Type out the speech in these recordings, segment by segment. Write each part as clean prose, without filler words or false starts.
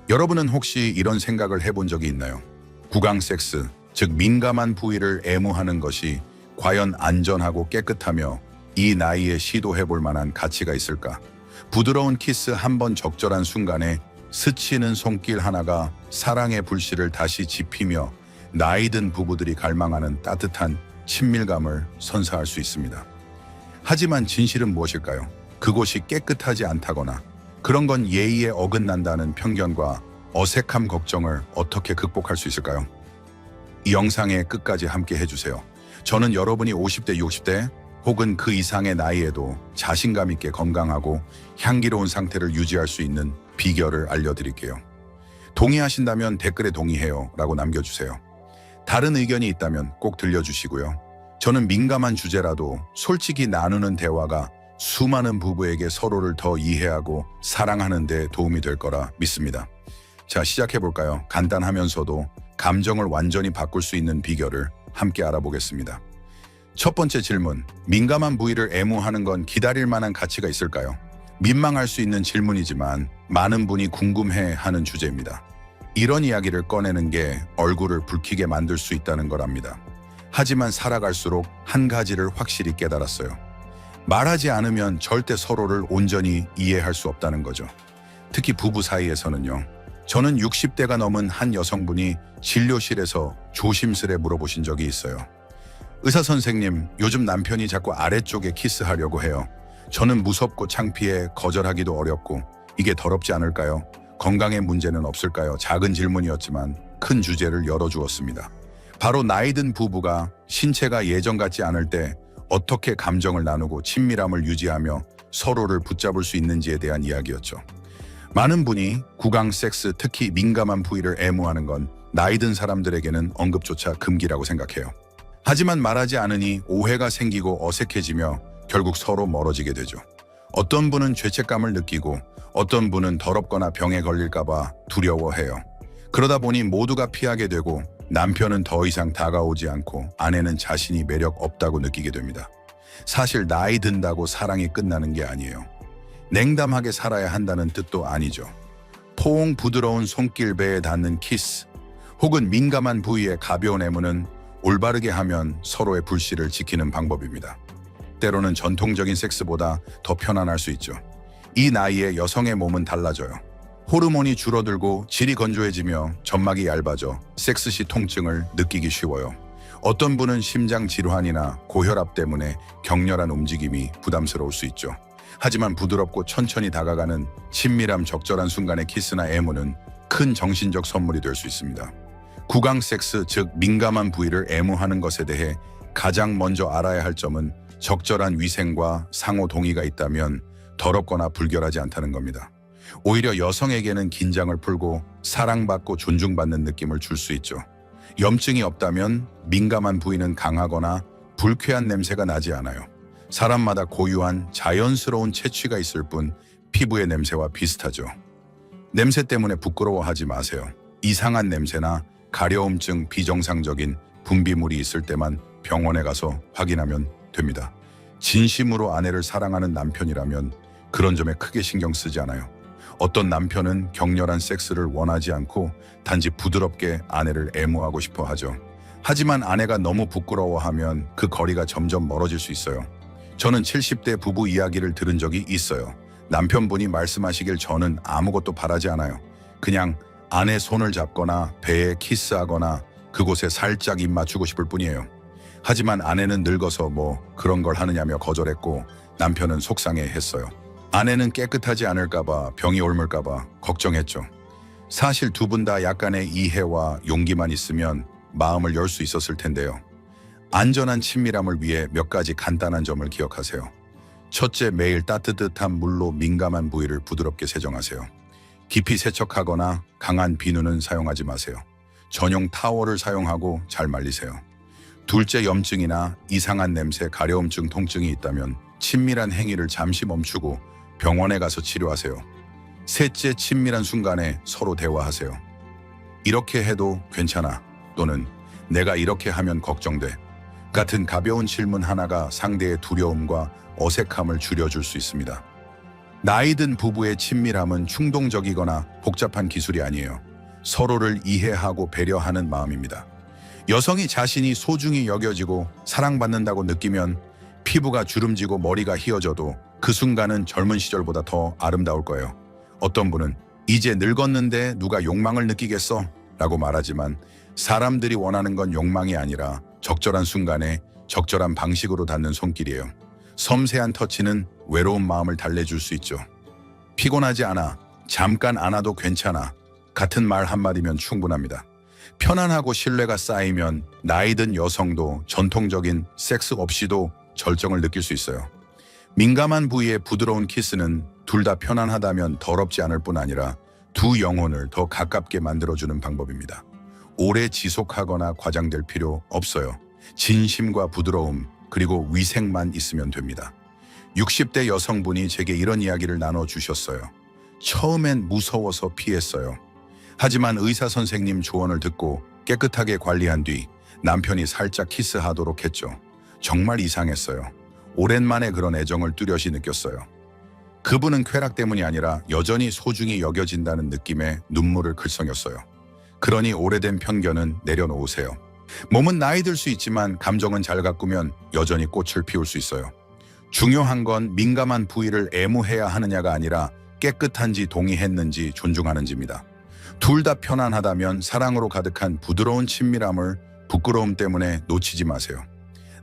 여러분은 혹시 이런 생각을 해본 적이 있나요? 구강 섹스, 즉 민감한 부위를 애무하는 것이 과연 안전하고 깨끗하며 이 나이에 시도해볼 만한 가치가 있을까? 부드러운 키스 한 번 적절한 순간에 스치는 손길 하나가 사랑의 불씨를 다시 지피며 나이든 부부들이 갈망하는 따뜻한 친밀감을 선사할 수 있습니다. 하지만 진실은 무엇일까요? 그곳이 깨끗하지 않다거나 그런 건 예의에 어긋난다는 편견과 어색함 걱정을 어떻게 극복할 수 있을까요? 이 영상의 끝까지 함께 해주세요. 저는 여러분이 50대, 60대 혹은 그 이상의 나이에도 자신감 있게 건강하고 향기로운 상태를 유지할 수 있는 비결을 알려드릴게요. 동의하신다면 댓글에 동의해요 라고 남겨주세요. 다른 의견이 있다면 꼭 들려주시고요. 저는 민감한 주제라도 솔직히 나누는 대화가 수많은 부부에게 서로를 더 이해하고 사랑하는 데 도움이 될 거라 믿습니다. 자, 시작해볼까요? 간단하면서도 감정을 완전히 바꿀 수 있는 비결을 함께 알아보겠습니다. 첫 번째 질문, 민감한 부위를 애무하는 건 기다릴 만한 가치가 있을까요? 민망할 수 있는 질문이지만 많은 분이 궁금해하는 주제입니다. 이런 이야기를 꺼내는 게 얼굴을 붉히게 만들 수 있다는 거랍니다. 하지만 살아갈수록 한 가지를 확실히 깨달았어요. 말하지 않으면 절대 서로를 온전히 이해할 수 없다는 거죠. 특히 부부 사이에서는요. 저는 60대가 넘은 한 여성분이 진료실에서 조심스레 물어보신 적이 있어요. 의사 선생님, 요즘 남편이 자꾸 아래쪽에 키스하려고 해요. 저는 무섭고 창피해 거절하기도 어렵고 이게 더럽지 않을까요? 건강에 문제는 없을까요? 작은 질문이었지만 큰 주제를 열어주었습니다. 바로 나이든 부부가 신체가 예전 같지 않을 때 어떻게 감정을 나누고 친밀함을 유지하며 서로를 붙잡을 수 있는지에 대한 이야기였죠. 많은 분이 구강 섹스, 특히 민감한 부위를 애무하는 건 나이든 사람들에게는 언급조차 금기라고 생각해요. 하지만 말하지 않으니 오해가 생기고 어색해지며 결국 서로 멀어지게 되죠. 어떤 분은 죄책감을 느끼고 어떤 분은 더럽거나 병에 걸릴까봐 두려워해요. 그러다 보니 모두가 피하게 되고 남편은 더 이상 다가오지 않고 아내는 자신이 매력 없다고 느끼게 됩니다. 사실 나이 든다고 사랑이 끝나는 게 아니에요. 냉담하게 살아야 한다는 뜻도 아니죠. 포옹 부드러운 손길배에 닿는 키스 혹은 민감한 부위의 가벼운 애무는 올바르게 하면 서로의 불씨를 지키는 방법입니다. 때로는 전통적인 섹스보다 더 편안할 수 있죠. 이 나이에 여성의 몸은 달라져요. 호르몬이 줄어들고 질이 건조해지며 점막이 얇아져 섹스 시 통증을 느끼기 쉬워요. 어떤 분은 심장 질환이나 고혈압 때문에 격렬한 움직임이 부담스러울 수 있죠. 하지만 부드럽고 천천히 다가가는 친밀함 적절한 순간의 키스나 애무는 큰 정신적 선물이 될 수 있습니다. 구강 섹스, 즉 민감한 부위를 애무하는 것에 대해 가장 먼저 알아야 할 점은 적절한 위생과 상호 동의가 있다면 더럽거나 불결하지 않다는 겁니다. 오히려 여성에게는 긴장을 풀고 사랑받고 존중받는 느낌을 줄 수 있죠. 염증이 없다면 민감한 부위는 강하거나 불쾌한 냄새가 나지 않아요. 사람마다 고유한 자연스러운 채취가 있을 뿐 피부의 냄새와 비슷하죠. 냄새 때문에 부끄러워하지 마세요. 이상한 냄새나 가려움증, 비정상적인 분비물이 있을 때만 병원에 가서 확인하면 됩니다. 진심으로 아내를 사랑하는 남편이라면 그런 점에 크게 신경 쓰지 않아요. 어떤 남편은 격렬한 섹스를 원하지 않고 단지 부드럽게 아내를 애무하고 싶어 하죠. 하지만 아내가 너무 부끄러워하면 그 거리가 점점 멀어질 수 있어요. 저는 70대 부부 이야기를 들은 적이 있어요. 남편분이 말씀하시길 저는 아무것도 바라지 않아요. 그냥 아내 손을 잡거나 배에 키스하거나 그곳에 살짝 입 맞추고 싶을 뿐이에요. 하지만 아내는 늙어서 뭐 그런 걸 하느냐며 거절했고 남편은 속상해했어요. 아내는 깨끗하지 않을까봐, 병이 옮을까봐 걱정했죠. 사실 두 분 다 약간의 이해와 용기만 있으면 마음을 열 수 있었을 텐데요. 안전한 친밀함을 위해 몇 가지 간단한 점을 기억하세요. 첫째, 매일 따뜻한 물로 민감한 부위를 부드럽게 세정하세요. 깊이 세척하거나 강한 비누는 사용하지 마세요. 전용 타월을 사용하고 잘 말리세요. 둘째, 염증이나 이상한 냄새, 가려움증, 통증이 있다면 친밀한 행위를 잠시 멈추고 병원에 가서 치료하세요. 셋째, 친밀한 순간에 서로 대화하세요. 이렇게 해도 괜찮아 또는 내가 이렇게 하면 걱정돼 같은 가벼운 질문 하나가 상대의 두려움과 어색함을 줄여줄 수 있습니다. 나이 든 부부의 친밀함은 충동적이거나 복잡한 기술이 아니에요. 서로를 이해하고 배려하는 마음입니다. 여성이 자신이 소중히 여겨지고 사랑받는다고 느끼면 피부가 주름지고 머리가 휘어져도 그 순간은 젊은 시절보다 더 아름다울 거예요. 어떤 분은 이제 늙었는데 누가 욕망을 느끼겠어? 라고 말하지만 사람들이 원하는 건 욕망이 아니라 적절한 순간에 적절한 방식으로 닿는 손길이에요. 섬세한 터치는 외로운 마음을 달래줄 수 있죠. 피곤하지 않아, 잠깐 안아도 괜찮아. 같은 말 한마디면 충분합니다. 편안하고 신뢰가 쌓이면 나이든 여성도 전통적인 섹스 없이도 절정을 느낄 수 있어요. 민감한 부위의 부드러운 키스는 둘 다 편안하다면 더럽지 않을 뿐 아니라 두 영혼을 더 가깝게 만들어주는 방법입니다. 오래 지속하거나 과장될 필요 없어요. 진심과 부드러움 그리고 위생만 있으면 됩니다. 60대 여성분이 제게 이런 이야기를 나눠주셨어요. 처음엔 무서워서 피했어요. 하지만 의사 선생님 조언을 듣고 깨끗하게 관리한 뒤 남편이 살짝 키스하도록 했죠. 정말 이상했어요. 오랜만에 그런 애정을 뚜렷이 느꼈어요. 그분은 쾌락 때문이 아니라 여전히 소중히 여겨진다는 느낌에 눈물을 글썽였어요. 그러니 오래된 편견은 내려놓으세요. 몸은 나이 들 수 있지만 감정은 잘 가꾸면 여전히 꽃을 피울 수 있어요. 중요한 건 민감한 부위를 애무해야 하느냐가 아니라 깨끗한지 동의했는지 존중하는지입니다. 둘 다 편안하다면 사랑으로 가득한 부드러운 친밀함을 부끄러움 때문에 놓치지 마세요.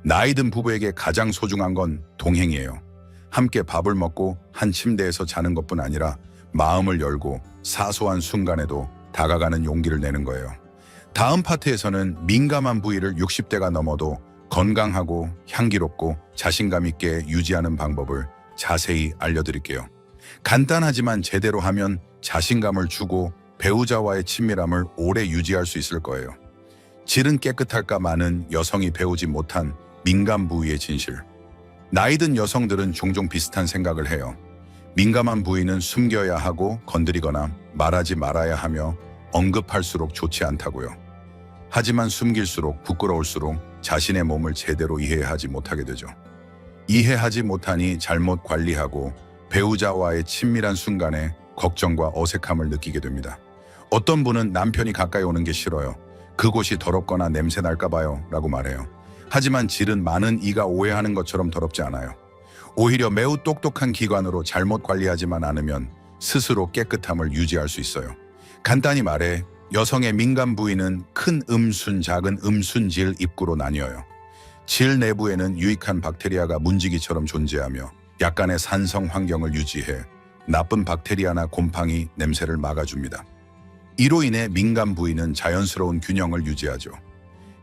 나이 든 부부에게 가장 소중한 건 동행이에요. 함께 밥을 먹고 한 침대에서 자는 것뿐 아니라 마음을 열고 사소한 순간에도 다가가는 용기를 내는 거예요. 다음 파트에서는 민감한 부위를 60대가 넘어도 건강하고 향기롭고 자신감 있게 유지하는 방법을 자세히 알려드릴게요. 간단하지만 제대로 하면 자신감을 주고 배우자와의 친밀함을 오래 유지할 수 있을 거예요. 질은 깨끗할까 많은 여성이 배우지 못한 민감 부위의 진실. 나이 든 여성들은 종종 비슷한 생각을 해요. 민감한 부위는 숨겨야 하고 건드리거나 말하지 말아야 하며 언급할수록 좋지 않다고요. 하지만 숨길수록 부끄러울수록 자신의 몸을 제대로 이해하지 못하게 되죠. 이해하지 못하니 잘못 관리하고 배우자와의 친밀한 순간에 걱정과 어색함을 느끼게 됩니다. 어떤 분은 남편이 가까이 오는 게 싫어요. 그곳이 더럽거나 냄새 날까 봐요 라고 말해요. 하지만 질은 많은 이가 오해하는 것처럼 더럽지 않아요. 오히려 매우 똑똑한 기관으로 잘못 관리하지만 않으면 스스로 깨끗함을 유지할 수 있어요. 간단히 말해 여성의 민감 부위는 큰 음순, 작은 음순질 입구로 나뉘어요. 질 내부에는 유익한 박테리아가 문지기처럼 존재하며 약간의 산성 환경을 유지해 나쁜 박테리아나 곰팡이 냄새를 막아줍니다. 이로 인해 민감 부위는 자연스러운 균형을 유지하죠.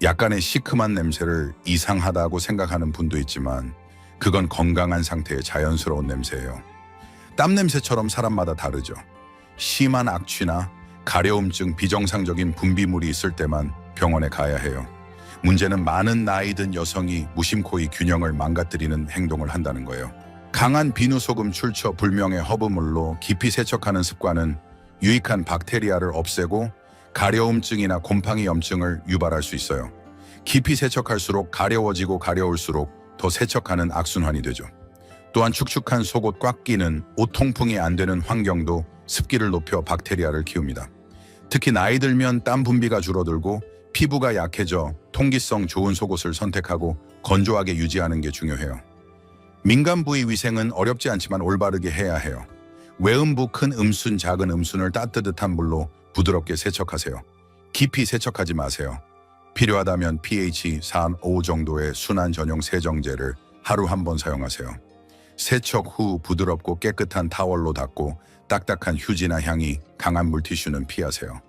약간의 시큼한 냄새를 이상하다고 생각하는 분도 있지만 그건 건강한 상태의 자연스러운 냄새예요. 땀 냄새처럼 사람마다 다르죠. 심한 악취나 가려움증, 비정상적인 분비물이 있을 때만 병원에 가야 해요. 문제는 많은 나이 든 여성이 무심코이 균형을 망가뜨리는 행동을 한다는 거예요. 강한 비누소금 출처 불명의 허브물로 깊이 세척하는 습관은 유익한 박테리아를 없애고 가려움증이나 곰팡이 염증을 유발할 수 있어요. 깊이 세척할수록 가려워지고 가려울수록 더 세척하는 악순환이 되죠. 또한 축축한 속옷 꽉 끼는 옷 통풍이 안 되는 환경도 습기를 높여 박테리아를 키웁니다. 특히 나이 들면 땀 분비가 줄어들고 피부가 약해져 통기성 좋은 속옷을 선택하고 건조하게 유지하는 게 중요해요. 민감 부위 위생은 어렵지 않지만 올바르게 해야 해요. 외음부 큰 음순, 작은 음순을 따뜻한 물로 부드럽게 세척하세요. 깊이 세척하지 마세요. 필요하다면 pH 4, 5 정도의 순환 전용 세정제를 하루 한 번 사용하세요. 세척 후 부드럽고 깨끗한 타월로 닦고 딱딱한 휴지나 향이 강한 물티슈는 피하세요.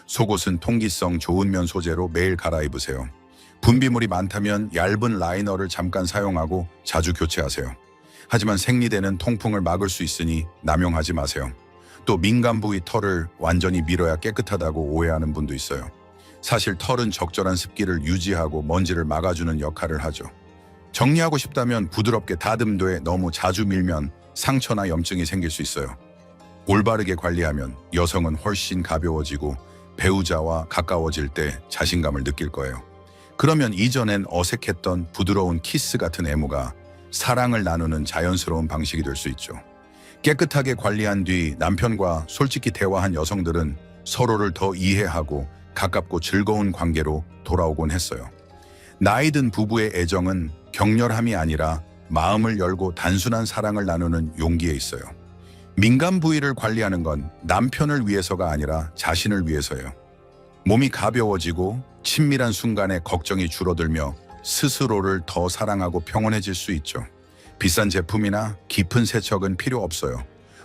속옷은 통기성 좋은 면 소재로 매일 갈아입으세요. 분비물이 많다면 얇은 라이너를 잠깐 사용하고 자주 교체하세요. 하지만 생리대는 통풍을 막을 수 있으니 남용하지 마세요. 또 민감 부위 털을 완전히 밀어야 깨끗하다고 오해하는 분도 있어요. 사실 털은 적절한 습기를 유지하고 먼지를 막아주는 역할을 하죠. 정리하고 싶다면 부드럽게 다듬되 너무 자주 밀면 상처나 염증이 생길 수 있어요. 올바르게 관리하면 여성은 훨씬 가벼워지고 배우자와 가까워질 때 자신감을 느낄 거예요. 그러면 이전엔 어색했던 부드러운 키스 같은 애무가 사랑을 나누는 자연스러운 방식이 될 수 있죠. 깨끗하게 관리한 뒤 남편과 솔직히 대화한 여성들은 서로를 더 이해하고 가깝고 즐거운 관계로 돌아오곤 했어요. 나이 든 부부의 애정은 격렬함이 아니라 마음을 열고 단순한 사랑을 나누는 용기에 있어요. 민간 부위를 관리하는 건 남편을 위해서가 아니라 자신을 위해서예요. 몸이 가벼워지고 친밀한 순간에 걱정이 줄어들며 스스로를 더 사랑하고 평온해질 수 있죠. 비싼 제품이나 깊은 세척은 필요 없어요.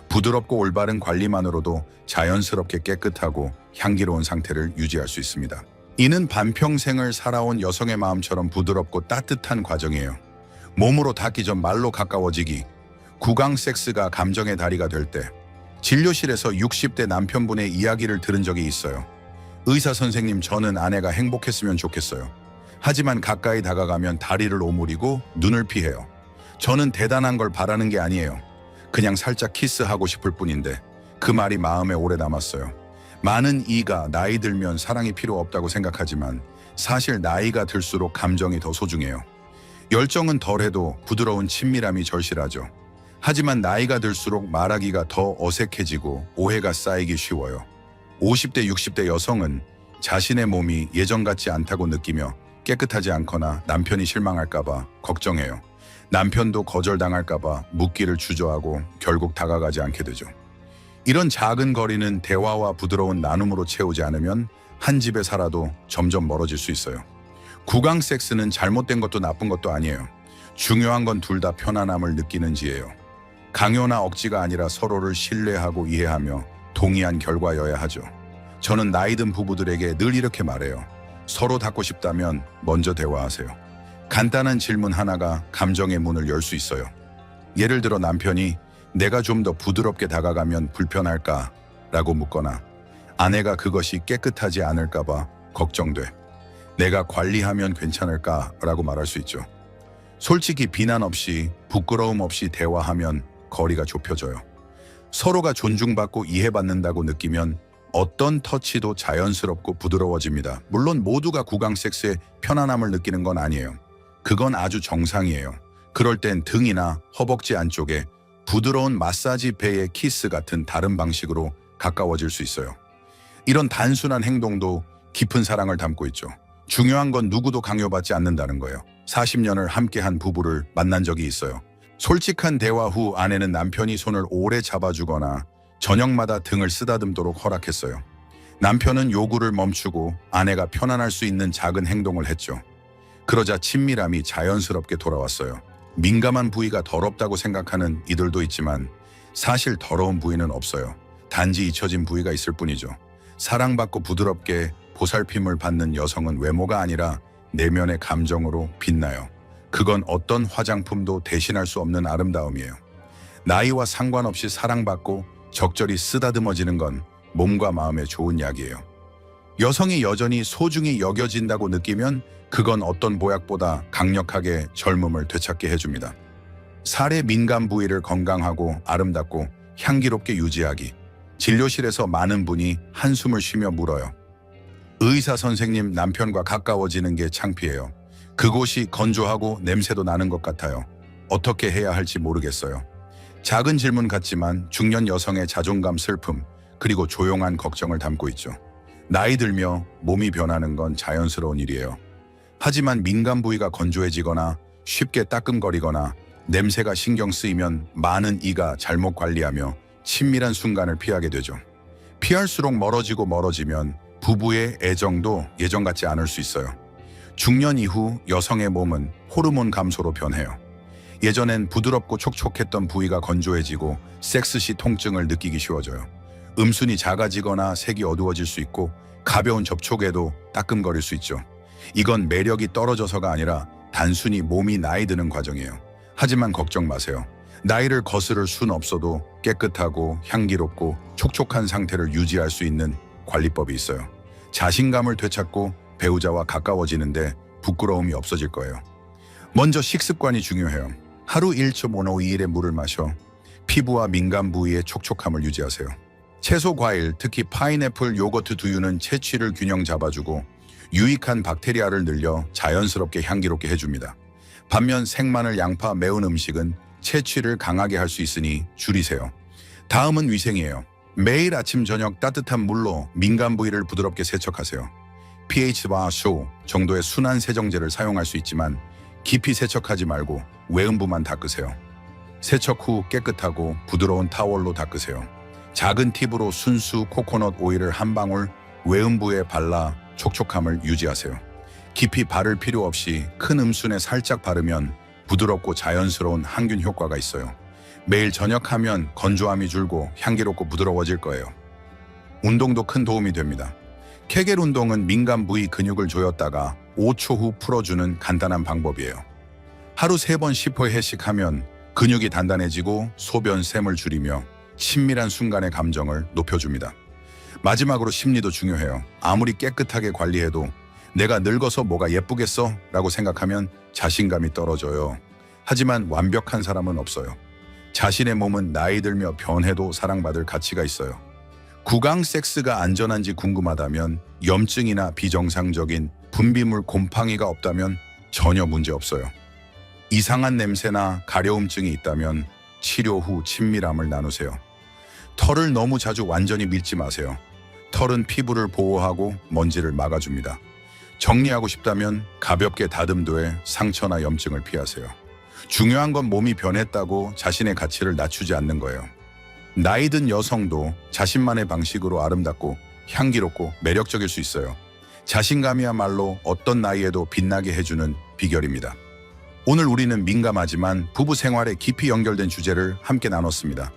부드럽고 올바른 관리만으로도 자연스럽게 깨끗하고 향기로운 상태를 유지할 수 있습니다. 이는 반평생을 살아온 여성의 마음처럼 부드럽고 따뜻한 과정이에요. 몸으로 닿기 전 말로 가까워지기, 구강 섹스가 감정의 다리가 될 때, 진료실에서 60대 남편분의 이야기를 들은 적이 있어요. 의사 선생님, 저는 아내가 행복했으면 좋겠어요. 하지만 가까이 다가가면 다리를 오므리고 눈을 피해요. 저는 대단한 걸 바라는 게 아니에요. 그냥 살짝 키스하고 싶을 뿐인데 그 말이 마음에 오래 남았어요. 많은 이가 나이 들면 사랑이 필요 없다고 생각하지만 사실 나이가 들수록 감정이 더 소중해요. 열정은 덜해도 부드러운 친밀함이 절실하죠. 하지만 나이가 들수록 말하기가 더 어색해지고 오해가 쌓이기 쉬워요. 50대, 60대 여성은 자신의 몸이 예전 같지 않다고 느끼며 깨끗하지 않거나 남편이 실망할까봐 걱정해요. 남편도 거절당할까봐 묻기를 주저하고 결국 다가가지 않게 되죠. 이런 작은 거리는 대화와 부드러운 나눔으로 채우지 않으면 한 집에 살아도 점점 멀어질 수 있어요. 구강 섹스는 잘못된 것도 나쁜 것도 아니에요. 중요한 건 둘 다 편안함을 느끼는지예요. 강요나 억지가 아니라 서로를 신뢰하고 이해하며 동의한 결과여야 하죠. 저는 나이 든 부부들에게 늘 이렇게 말해요. 서로 닿고 싶다면 먼저 대화하세요. 간단한 질문 하나가 감정의 문을 열 수 있어요. 예를 들어 남편이 내가 좀 더 부드럽게 다가가면 불편할까? 라고 묻거나 아내가 그것이 깨끗하지 않을까 봐 걱정돼. 내가 관리하면 괜찮을까? 라고 말할 수 있죠. 솔직히 비난 없이 부끄러움 없이 대화하면 거리가 좁혀져요. 서로가 존중받고 이해받는다고 느끼면 어떤 터치도 자연스럽고 부드러워집니다. 물론 모두가 구강 섹스에 편안함을 느끼는 건 아니에요. 그건 아주 정상이에요. 그럴 땐 등이나 허벅지 안쪽에 부드러운 마사지 배의 키스 같은 다른 방식으로 가까워질 수 있어요. 이런 단순한 행동도 깊은 사랑을 담고 있죠. 중요한 건 누구도 강요받지 않는다는 거예요. 40년을 함께한 부부를 만난 적이 있어요. 솔직한 대화 후 아내는 남편이 손을 오래 잡아주거나 저녁마다 등을 쓰다듬도록 허락했어요. 남편은 요구를 멈추고 아내가 편안할 수 있는 작은 행동을 했죠. 그러자 친밀함이 자연스럽게 돌아왔어요. 민감한 부위가 더럽다고 생각하는 이들도 있지만 사실 더러운 부위는 없어요. 단지 잊혀진 부위가 있을 뿐이죠. 사랑받고 부드럽게 보살핌을 받는 여성은 외모가 아니라 내면의 감정으로 빛나요. 그건 어떤 화장품도 대신할 수 없는 아름다움이에요. 나이와 상관없이 사랑받고 적절히 쓰다듬어지는 건 몸과 마음에 좋은 약이에요. 여성이 여전히 소중히 여겨진다고 느끼면 그건 어떤 보약보다 강력하게 젊음을 되찾게 해줍니다. 살의 민감 부위를 건강하고 아름답고 향기롭게 유지하기. 진료실에서 많은 분이 한숨을 쉬며 물어요. 의사 선생님, 남편과 가까워지는 게 창피해요. 그곳이 건조하고 냄새도 나는 것 같아요. 어떻게 해야 할지 모르겠어요. 작은 질문 같지만 중년 여성의 자존감, 슬픔, 그리고 조용한 걱정을 담고 있죠. 나이 들며 몸이 변하는 건 자연스러운 일이에요. 하지만 민감 부위가 건조해지거나 쉽게 따끔거리거나 냄새가 신경 쓰이면 많은 이가 잘못 관리하며 친밀한 순간을 피하게 되죠. 피할수록 멀어지면 부부의 애정도 예전 같지 않을 수 있어요. 중년 이후 여성의 몸은 호르몬 감소로 변해요. 예전엔 부드럽고 촉촉했던 부위가 건조해지고 섹스 시 통증을 느끼기 쉬워져요. 음순이 작아지거나 색이 어두워질 수 있고 가벼운 접촉에도 따끔거릴 수 있죠. 이건 매력이 떨어져서가 아니라 단순히 몸이 나이 드는 과정이에요. 하지만 걱정 마세요. 나이를 거스를 순 없어도 깨끗하고 향기롭고 촉촉한 상태를 유지할 수 있는 관리법이 있어요. 자신감을 되찾고 배우자와 가까워지는데 부끄러움이 없어질 거예요. 먼저 식습관이 중요해요. 하루 1.5-2일의 물을 마셔 피부와 민감 부위의 촉촉함을 유지하세요. 채소, 과일, 특히 파인애플, 요거트, 두유는 채취를 균형 잡아주고 유익한 박테리아를 늘려 자연스럽게 향기롭게 해줍니다. 반면 생마늘, 양파, 매운 음식은 채취를 강하게 할 수 있으니 줄이세요. 다음은 위생이에요. 매일 아침 저녁 따뜻한 물로 민감 부위를 부드럽게 세척하세요. pH와 수 정도의 순한 세정제를 사용할 수 있지만 깊이 세척하지 말고 외음부만 닦으세요. 세척 후 깨끗하고 부드러운 타월로 닦으세요. 작은 팁으로 순수 코코넛 오일을 한 방울 외음부에 발라 촉촉함을 유지하세요. 깊이 바를 필요 없이 큰 음순에 살짝 바르면 부드럽고 자연스러운 항균 효과가 있어요. 매일 저녁하면 건조함이 줄고 향기롭고 부드러워질 거예요. 운동도 큰 도움이 됩니다. 케겔 운동은 민감 부위 근육을 조였다가 5초 후 풀어주는 간단한 방법이에요. 하루 3번 10회씩 하면 근육이 단단해지고 소변 샘을 줄이며 친밀한 순간의 감정을 높여줍니다. 마지막으로 심리도 중요해요. 아무리 깨끗하게 관리해도 내가 늙어서 뭐가 예쁘겠어? 라고 생각하면 자신감이 떨어져요. 하지만 완벽한 사람은 없어요. 자신의 몸은 나이 들며 변해도 사랑받을 가치가 있어요. 구강 섹스가 안전한지 궁금하다면, 염증이나 비정상적인 분비물 곰팡이가 없다면 전혀 문제 없어요. 이상한 냄새나 가려움증이 있다면 치료 후 친밀함을 나누세요. 털을 너무 자주 완전히 밀지 마세요. 털은 피부를 보호하고 먼지를 막아줍니다. 정리하고 싶다면 가볍게 다듬도해 상처나 염증을 피하세요. 중요한 건 몸이 변했다고 자신의 가치를 낮추지 않는 거예요. 나이 든 여성도 자신만의 방식으로 아름답고 향기롭고 매력적일 수 있어요. 자신감이야말로 어떤 나이에도 빛나게 해주는 비결입니다. 오늘 우리는 민감하지만 부부 생활에 깊이 연결된 주제를 함께 나눴습니다.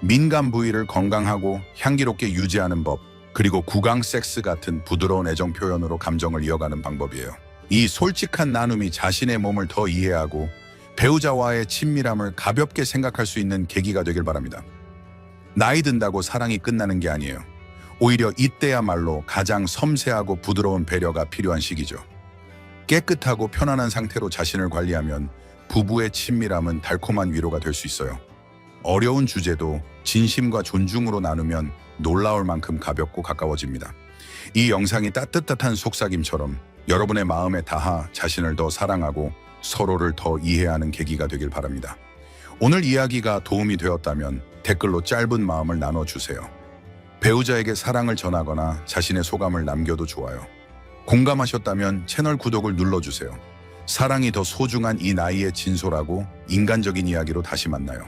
민감 부위를 건강하고 향기롭게 유지하는 법, 그리고 구강 섹스 같은 부드러운 애정 표현으로 감정을 이어가는 방법이에요. 이 솔직한 나눔이 자신의 몸을 더 이해하고 배우자와의 친밀함을 가볍게 생각할 수 있는 계기가 되길 바랍니다. 나이 든다고 사랑이 끝나는 게 아니에요. 오히려 이때야말로 가장 섬세하고 부드러운 배려가 필요한 시기죠. 깨끗하고 편안한 상태로 자신을 관리하면 부부의 친밀함은 달콤한 위로가 될 수 있어요. 어려운 주제도 진심과 존중으로 나누면 놀라울 만큼 가볍고 가까워집니다. 이 영상이 따뜻한 속삭임처럼 여러분의 마음에 닿아 자신을 더 사랑하고 서로를 더 이해하는 계기가 되길 바랍니다. 오늘 이야기가 도움이 되었다면 댓글로 짧은 마음을 나눠주세요. 배우자에게 사랑을 전하거나 자신의 소감을 남겨도 좋아요. 공감하셨다면 채널 구독을 눌러주세요. 사랑이 더 소중한 이 나이에 진솔하고 인간적인 이야기로 다시 만나요.